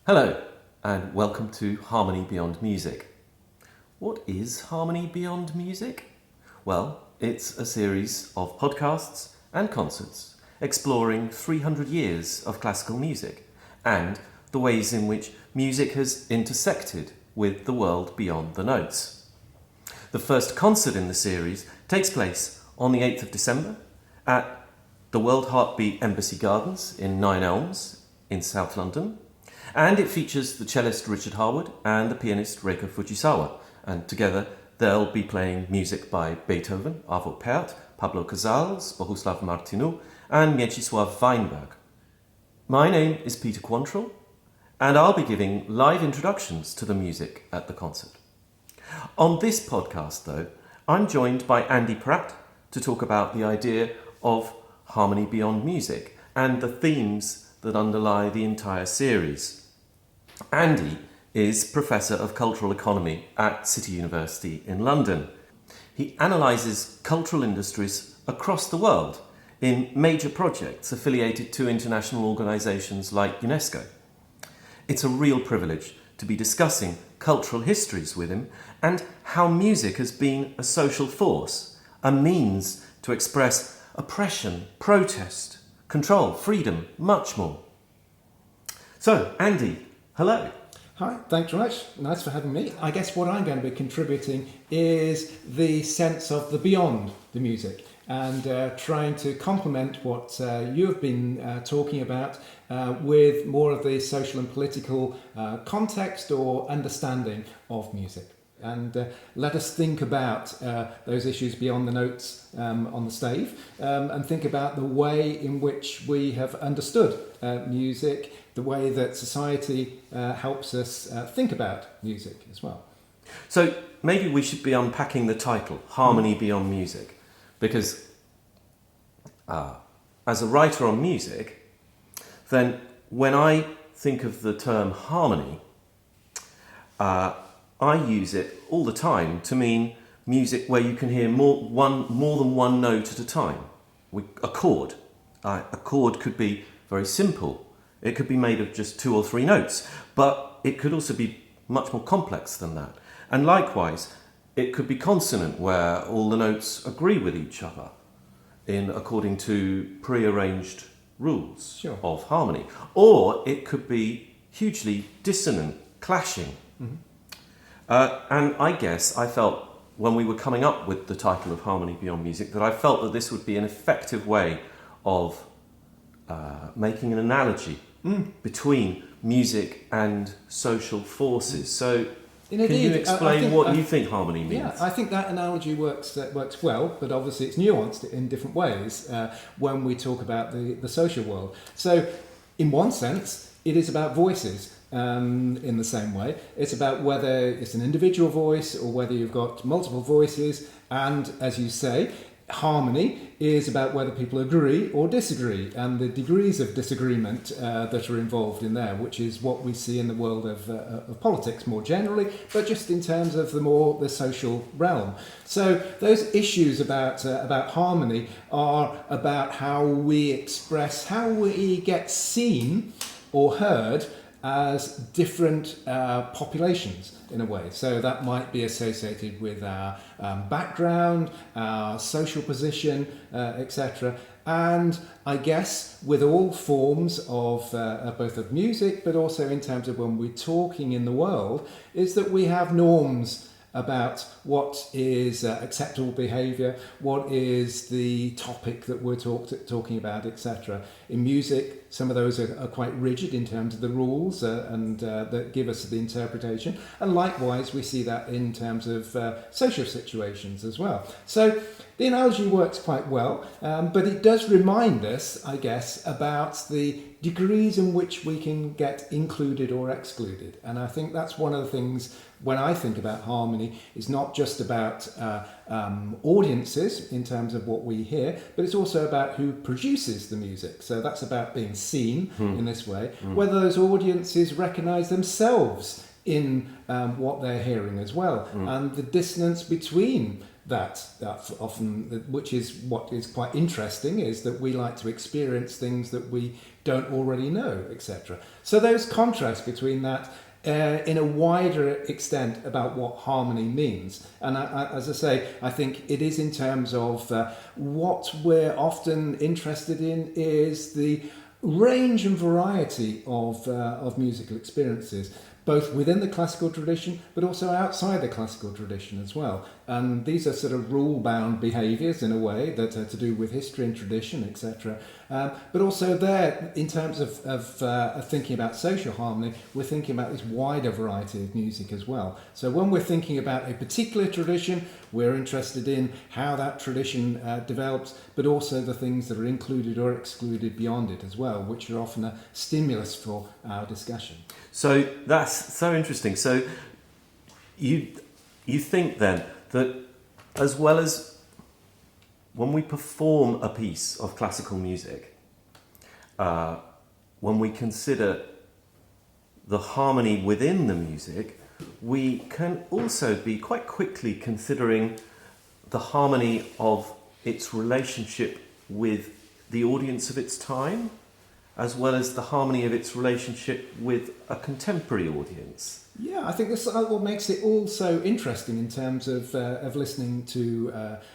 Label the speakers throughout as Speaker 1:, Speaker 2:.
Speaker 1: Hello, and welcome to Harmony Beyond Music. What is Harmony Beyond Music? Well, it's a series of podcasts and concerts exploring 300 years of classical music and the ways in which music has intersected with the world beyond the notes. The first concert in the series takes place on the 8th of December at the World Heartbeat Embassy Gardens in Nine Elms in South London. And it features the cellist Richard Harwood and the pianist Reiko Fujisawa. And together they'll be playing music by Beethoven, Arvo Pärt, Pablo Casals, Bohuslav Martinu and Mieczysław Weinberg. My name is Peter Quantrill, and I'll be giving live introductions to the music at the concert. On this podcast, though, I'm joined by Andy Pratt to talk about the idea of Harmony Beyond Music and the themes that underlie the entire series. Andy is Professor of Cultural Economy at City University in London. He analyses cultural industries across the world in major projects affiliated to international organisations like UNESCO. It's a real privilege to be discussing cultural histories with him and how music has been a social force, a means to express oppression, protest, control, freedom, much more. So, Andy, hello.
Speaker 2: Hi, thanks very much. Nice for having me. I guess what I'm going to be contributing is the sense of the beyond the music and trying to complement what you have been talking about with more of the social and political context or understanding of music. And let us think about those issues beyond the notes on the stave and think about the way in which we have understood music, the way that society helps us think about music as well.
Speaker 1: So maybe we should be unpacking the title, Harmony Beyond Music, because as a writer on music, then when I think of the term harmony, I use it all the time to mean music where you can hear more than one note at a time. A chord. A chord could be very simple. It could be made of just 2 or 3 notes, but it could also be much more complex than that. And likewise, it could be consonant where all the notes agree with each other according to prearranged rules of harmony. Or it could be hugely dissonant, clashing. Mm-hmm. And I guess I felt when we were coming up with the title of Harmony Beyond Music that I felt that this would be an effective way of making an analogy between music and social forces. So can you explain what you think harmony means?
Speaker 2: Yeah, I think that analogy works well, but obviously it's nuanced in different ways when we talk about the social world. So in one sense, it is about voices. In the same way, it's about whether it's an individual voice or whether you've got multiple voices, and as you say, harmony is about whether people agree or disagree and the degrees of disagreement that are involved in there, which is what we see in the world of politics more generally, but just in terms of the social realm. So those issues about harmony are about how we express, how we get seen or heard as different populations in a way. So that might be associated with our background, our social position, etc. And I guess with all forms of both of music, but also in terms of when we're talking in the world, is that we have norms about what is acceptable behaviour, what is the topic that we're talking about, etc. In music, some of those are quite rigid in terms of the rules and that give us the interpretation. And likewise, we see that in terms of social situations as well. So the analogy works quite well, but it does remind us, I guess, about the degrees in which we can get included or excluded. And I think that's one of the things when I think about harmony, is not just about audiences in terms of what we hear, but it's also about who produces the music. So that's about being seen in this way, whether those audiences recognise themselves in what they're hearing as well, and the dissonance between that often, which is what is quite interesting, is that we like to experience things that we don't already know, etc. So those contrasts between that in a wider extent about what harmony means. And as I say, I think it is in terms of what we're often interested in is the range and variety of musical experiences, both within the classical tradition but also outside the classical tradition as well. And these are sort of rule-bound behaviours in a way that are to do with history and tradition, etc. But also there, in terms of thinking about social harmony, we're thinking about this wider variety of music as well. So when we're thinking about a particular tradition, we're interested in how that tradition develops, but also the things that are included or excluded beyond it as well, which are often a stimulus for our discussion.
Speaker 1: So that's so interesting. So you think then that as well as when we perform a piece of classical music, when we consider the harmony within the music, we can also be quite quickly considering the harmony of its relationship with the audience of its time, as well as the harmony of its relationship with a contemporary audience.
Speaker 2: Yeah, I think this is what makes it all so interesting in terms of listening to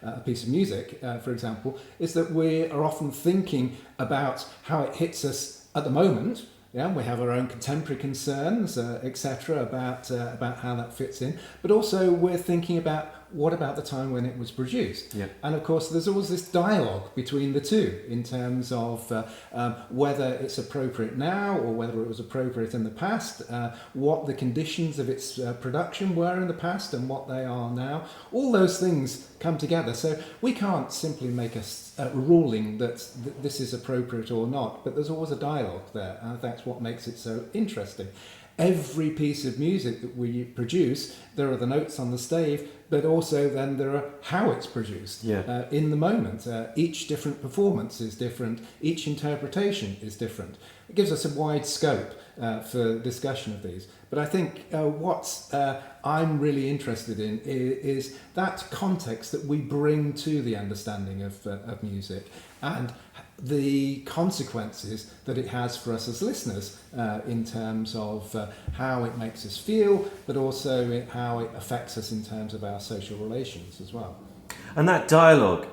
Speaker 2: a piece of music, for example, is that we are often thinking about how it hits us at the moment. Yeah, we have our own contemporary concerns, etc., about how that fits in. But also we're thinking about what about the time when it was produced.
Speaker 1: Yeah.
Speaker 2: And of course there's always this dialogue between the two in terms of whether it's appropriate now or whether it was appropriate in the past, what the conditions of its production were in the past and what they are now. All those things come together. So we can't simply make a ruling that this is appropriate or not, but there's always a dialogue there, and that's what makes it so interesting. Every piece of music that we produce, there are the notes on the stave, but also then there are how it's produced in the moment. Each different performance is different, each interpretation is different. It gives us a wide scope for discussion of these. But I think what I'm really interested in is that context that we bring to the understanding of music and the consequences that it has for us as listeners in terms of how it makes us feel, but also how it affects us in terms of our social relations as well.
Speaker 1: And that dialogue,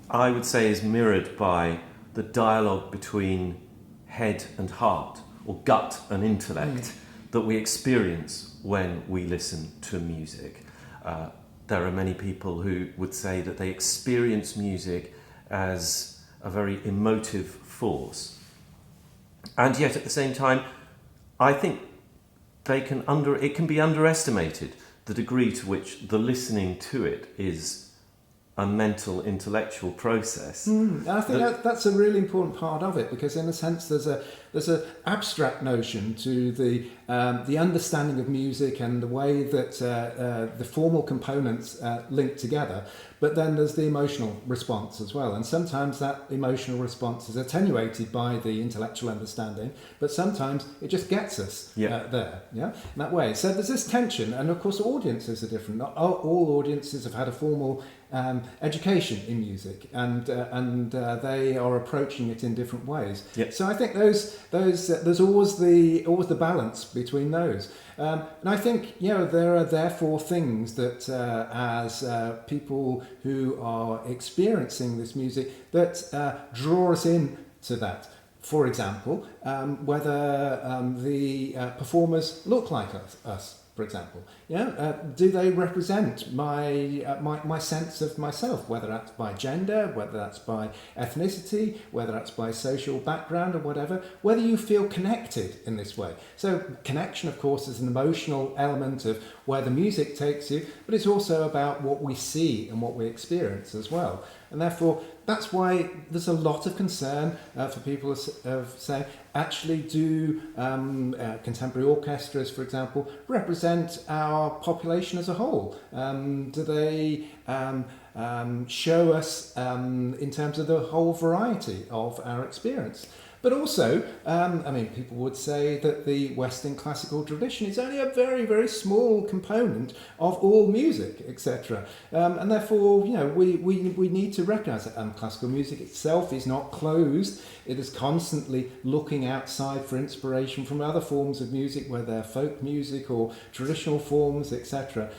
Speaker 1: I would say, is mirrored by the dialogue between head and heart, or gut and intellect, that we experience when we listen to music. There are many people who would say that they experience music as a very emotive force. And yet at the same time, I think it can be underestimated the degree to which the listening to it is a mental, intellectual process.
Speaker 2: I think that's a really important part of it, because in a sense there's an abstract notion to the understanding of music and the way that the formal components link together, but then there's the emotional response as well, and sometimes that emotional response is attenuated by the intellectual understanding, but sometimes it just gets us there, in that way. So there's this tension, and of course audiences are different. Not all audiences have had a formal education in music, and they are approaching it in different ways. So I think there's always the balance between those, and I think there are therefore things that as people who are experiencing this music that draw us in to that. For example, whether the performers look like us. For example, do they represent my sense of myself, whether that's by gender, whether that's by ethnicity, whether that's by social background or whatever, whether you feel connected in this way. So connection, of course, is an emotional element of where the music takes you, but it's also about what we see and what we experience as well. And therefore, that's why there's a lot of concern for people of saying, actually, do contemporary orchestras, for example, represent our population as a whole? Do they show us in terms of the whole variety of our experience? But also, people would say that the Western classical tradition is only a very, very small component of all music, etc. And therefore, we need to recognise that classical music itself is not closed. It is constantly looking outside for inspiration from other forms of music, whether folk music or traditional forms, etc.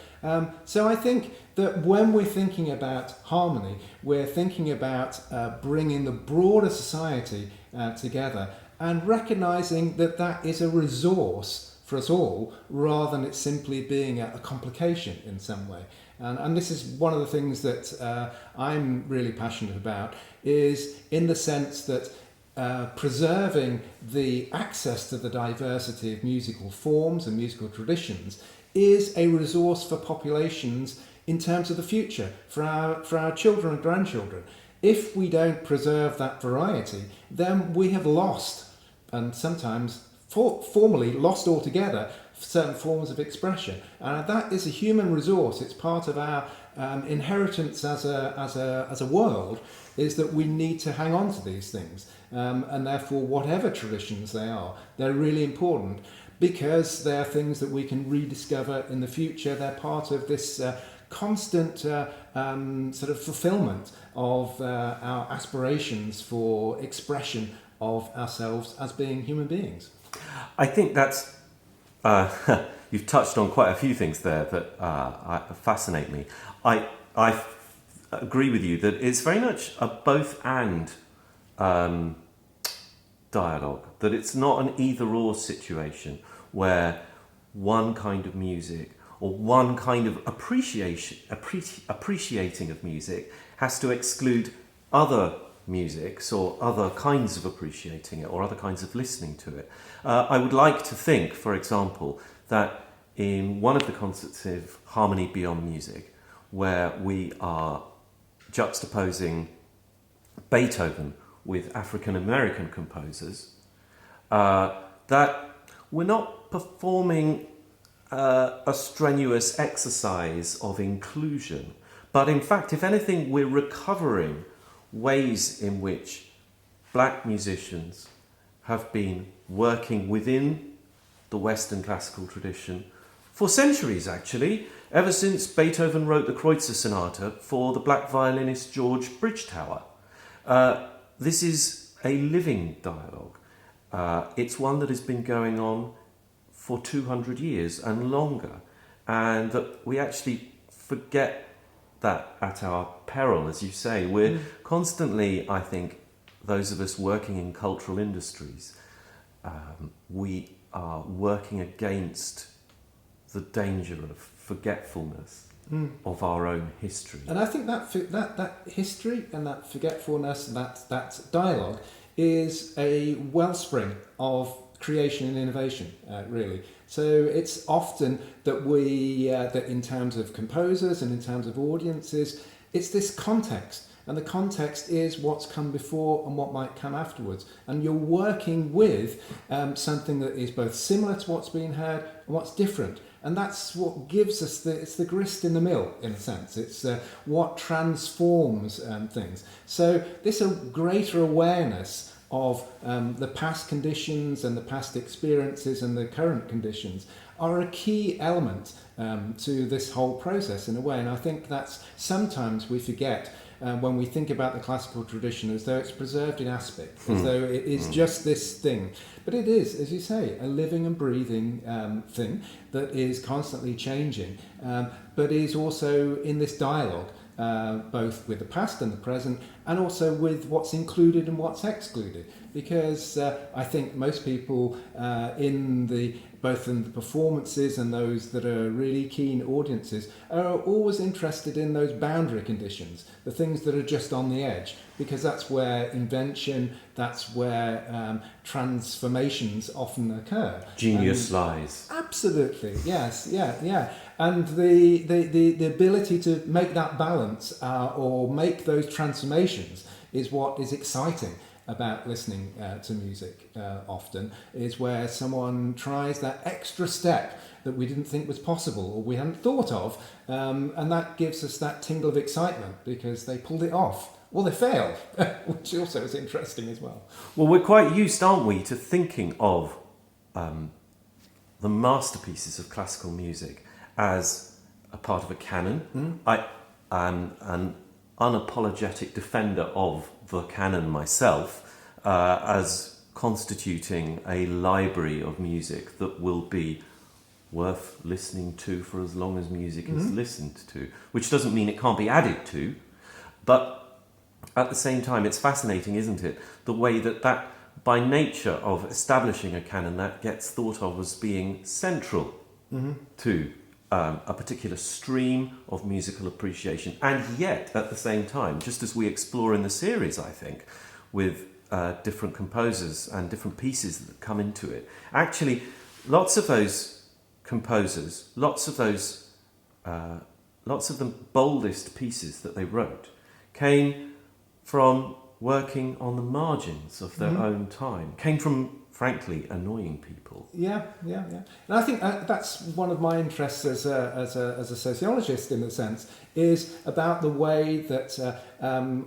Speaker 2: So I think that when we're thinking about harmony, we're thinking about bringing the broader society together and recognising that that is a resource for us all rather than it simply being a complication in some way. And this is one of the things that I'm really passionate about, is in the sense that preserving the access to the diversity of musical forms and musical traditions is a resource for populations in terms of the future, for our children and grandchildren. If we don't preserve that variety, then we have lost, and sometimes formally lost altogether, certain forms of expression. And that is a human resource. It's part of our inheritance as a world, is that we need to hang on to these things. And therefore, whatever traditions they are, they're really important, because they're things that we can rediscover in the future. They're part of this constant sort of fulfillment of our aspirations for expression of ourselves as being human beings.
Speaker 1: I think that's you've touched on quite a few things there that fascinate me. I agree with you that it's very much a both and dialogue, that it's not an either or situation where one kind of music or one kind of appreciating of music has to exclude other musics or other kinds of appreciating it or other kinds of listening to it. I would like to think, for example, that in one of the concerts of Harmony Beyond Music, where we are juxtaposing Beethoven with African American composers, that we're not performing a strenuous exercise of inclusion, but in fact, if anything, we're recovering ways in which black musicians have been working within the Western classical tradition for centuries, actually, ever since Beethoven wrote the Kreutzer Sonata for the black violinist George Bridgetower. This is a living dialogue. It's one that has been going on for 200 years and longer, and that we actually forget that at our peril, as you say. We're constantly, I think, those of us working in cultural industries, we are working against the danger of forgetfulness of our own history.
Speaker 2: And I think that history and that forgetfulness and that dialogue is a wellspring of creation and innovation, really. So it's often that that in terms of composers and in terms of audiences, it's this context. And the context is what's come before and what might come afterwards. And you're working with something that is both similar to what's being heard and what's different. And that's what gives us it's the grist in the mill, in a sense. It's what transforms things. So this greater awareness of the past conditions and the past experiences and the current conditions are a key element to this whole process in a way. And I think that's sometimes we forget when we think about the classical tradition, as though it's preserved in aspect, as though it is just this thing. But it is, as you say, a living and breathing thing that is constantly changing, but is also in this dialogue, both with the past and the present, and also with what's included and what's excluded. Because I think most people both in the performances and those that are really keen audiences are always interested in those boundary conditions, the things that are just on the edge, because that's where invention, that's where transformations often occur.
Speaker 1: Genius lies.
Speaker 2: Absolutely, yes, yeah. And the ability to make that balance or make those transformations is what is exciting about listening to music often, is where someone tries that extra step that we didn't think was possible or we hadn't thought of, and that gives us that tingle of excitement because they pulled it off, or they fail, which also is interesting as well.
Speaker 1: Well, we're quite used, aren't we, to thinking of the masterpieces of classical music as a part of a canon. I am an unapologetic defender of the canon myself, as constituting a library of music that will be worth listening to for as long as music is listened to, which doesn't mean it can't be added to, but at the same time it's fascinating, isn't it, the way that by nature of establishing a canon, that gets thought of as being central to a particular stream of musical appreciation, and yet at the same time, just as we explore in the series, I think, with different composers and different pieces that come into it, actually lots of those composers, lots of the boldest pieces that they wrote came from working on the margins of their own time, came from, frankly, annoying people.
Speaker 2: Yeah. And I think that's one of my interests as a sociologist, in a sense, is about the way that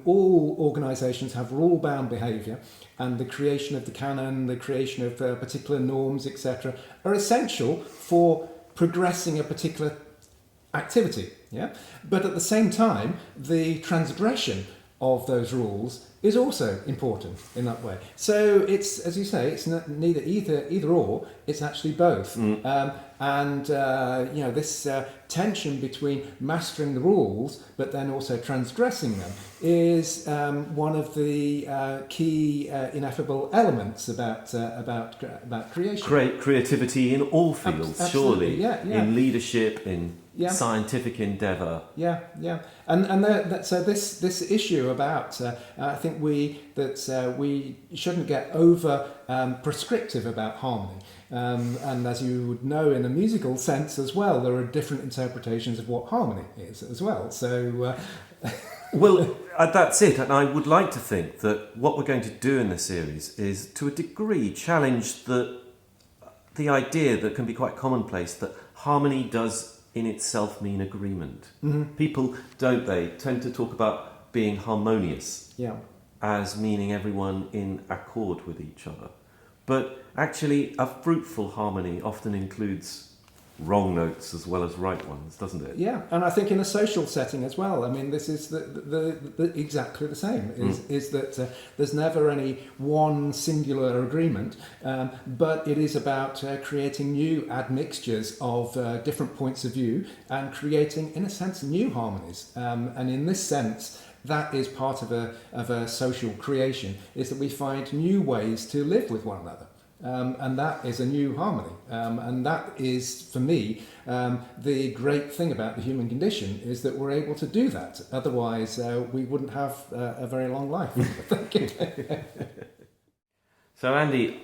Speaker 2: all organisations have rule-bound behaviour, and the creation of the canon, the creation of particular norms, etc., are essential for progressing a particular activity. Yeah, but at the same time, the transgression of those rules is also important in that way. So it's, as you say, it's not neither either or. It's actually both. This tension between mastering the rules but then also transgressing them is one of the key ineffable elements about creation.
Speaker 1: Creativity in all fields, surely.
Speaker 2: Yeah.
Speaker 1: In leadership, in scientific endeavour.
Speaker 2: Yeah. So this issue about I think we shouldn't get over prescriptive about harmony, and as you would know, in a musical sense as well, there are different interpretations of what harmony is as well. So.
Speaker 1: Well, that's it, and I would like to think that what we're going to do in the series is, to a degree, challenge the idea that can be quite commonplace that harmony does in itself mean agreement. People, don't they, tend to talk about being harmonious as meaning everyone in accord with each other. But actually, a fruitful harmony often includes wrong notes as well as right ones, doesn't it?
Speaker 2: Yeah, and I think in a social setting as well. I mean, this is the exactly the same. Is that there's never any one singular agreement, but it is about creating new admixtures of different points of view and creating, in a sense, new harmonies. And in this sense, that is part of a social creation. Is that we find new ways to live with one another. And that is a new harmony. And that is, for me, the great thing about the human condition is that we're able to do that. Otherwise, we wouldn't have a very long life.
Speaker 1: So, Andy,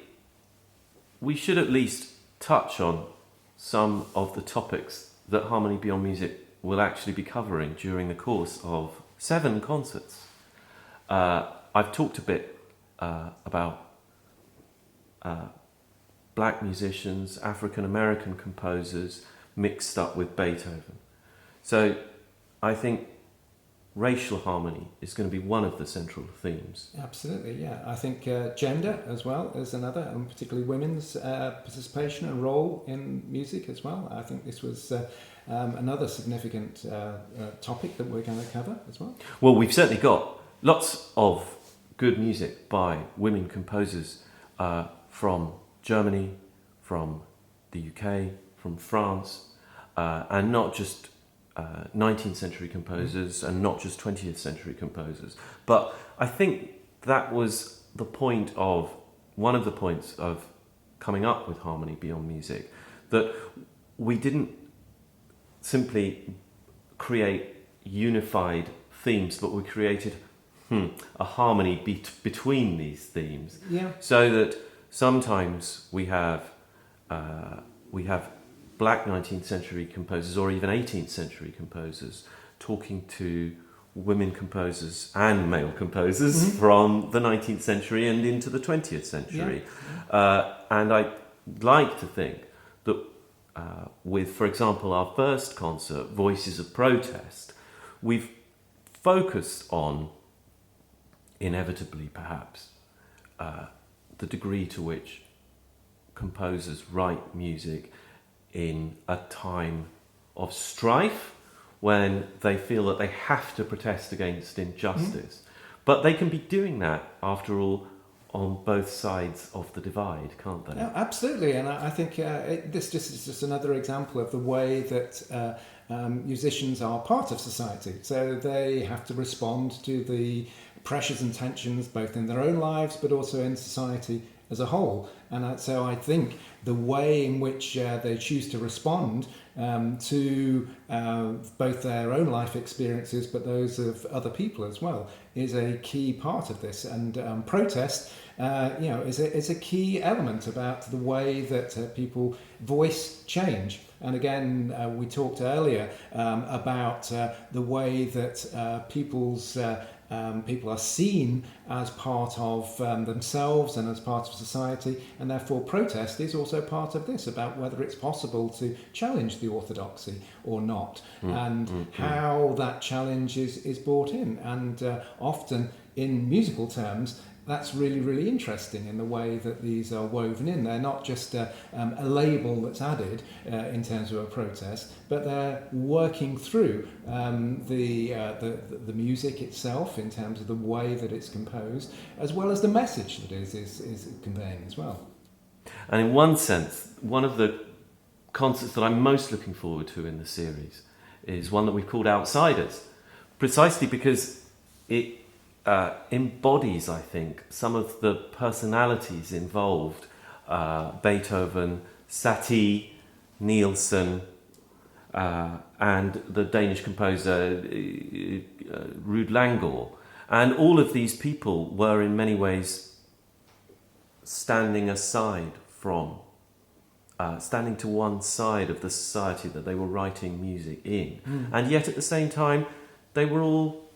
Speaker 1: we should at least touch on some of the topics that Harmony Beyond Music will actually be covering during the course of 7 concerts. I've talked a bit about black musicians, African American composers mixed up with Beethoven. So I think racial harmony is going to be one of the central themes.
Speaker 2: Absolutely, yeah. I think gender as well is another, and particularly women's participation and role in music as well. I think this was another significant topic that we're going to cover as well.
Speaker 1: Well, we've certainly got lots of good music by women composers from Germany, from the UK, from France, and not just 19th century composers and not just 20th century composers. But I think that was one of the points of coming up with Harmony Beyond Music, that we didn't simply create unified themes, but we created a harmony between these themes.
Speaker 2: Yeah.
Speaker 1: So that sometimes we have black 19th century composers or even 18th century composers talking to women composers and male composers from the 19th century and into the 20th century. Yeah. And I like to think that with, for example, our first concert, Voices of Protest, we've focused on inevitably perhaps the degree to which composers write music in a time of strife when they feel that they have to protest against injustice. But they can be doing that, after all, on both sides of the divide, can't they?
Speaker 2: Yeah, absolutely, and I think this is just another example of the way that musicians are part of society. So they have to respond to the pressures and tensions both in their own lives but also in society as a whole. And so I think the way in which they choose to respond to both their own life experiences but those of other people as well is a key part of this. And protest is a key element about the way that people voice change. And again, we talked earlier about the way that people are seen as part of themselves and as part of society, and therefore protest is also part of this, about whether it's possible to challenge the orthodoxy or not, and how that challenge is brought in. And often in musical terms, that's really, really interesting in the way that these are woven in. They're not just a label that's added in terms of a protest, but they're working through the music itself in terms of the way that it's composed, as well as the message that is conveying as well.
Speaker 1: And in one sense, one of the concerts that I'm most looking forward to in the series is one that we've called Outsiders, precisely because it embodies, I think, some of the personalities involved. Beethoven, Satie, Nielsen, and the Danish composer Ruud Langor. And all of these people were in many ways standing to one side of the society that they were writing music in. And yet at the same time, they were all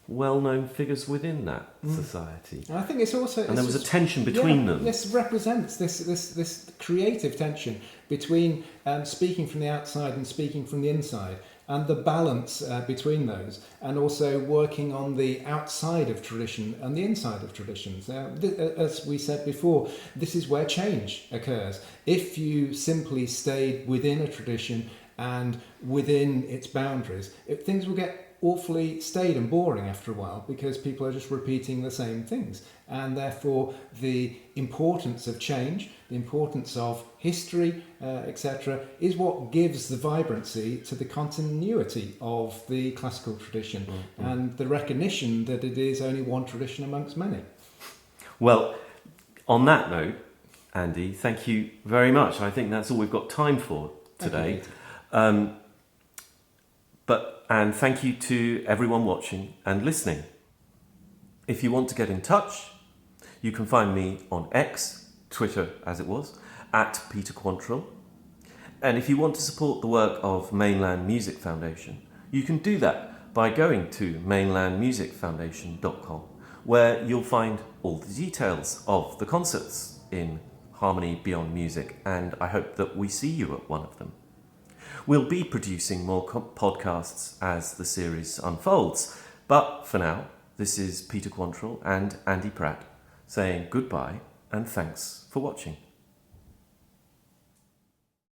Speaker 1: well-known figures within that society.
Speaker 2: And I think it's also...
Speaker 1: And there was a tension between them.
Speaker 2: This represents this creative tension between speaking from the outside and speaking from the inside, and the balance between those, and also working on the outside of tradition and the inside of traditions. As we said before, this is where change occurs. If you simply stayed within a tradition and within its boundaries, things will get awfully staid and boring after a while, because people are just repeating the same things. And therefore the importance of change, the importance of history, etc., is what gives the vibrancy to the continuity of the classical tradition, and the recognition that it is only one tradition amongst many. Well,
Speaker 1: on that note, Andy, thank you very much. I think that's all we've got time for today. And thank you to everyone watching and listening. If you want to get in touch, you can find me on X, Twitter as it was, at Peter Quantrill. And if you want to support the work of Mainland Music Foundation, you can do that by going to mainlandmusicfoundation.com, where you'll find all the details of the concerts in Harmony Beyond Music, and I hope that we see you at one of them. We'll be producing more podcasts as the series unfolds, but for now, this is Peter Quantrill and Andy Pratt saying goodbye and thanks for watching.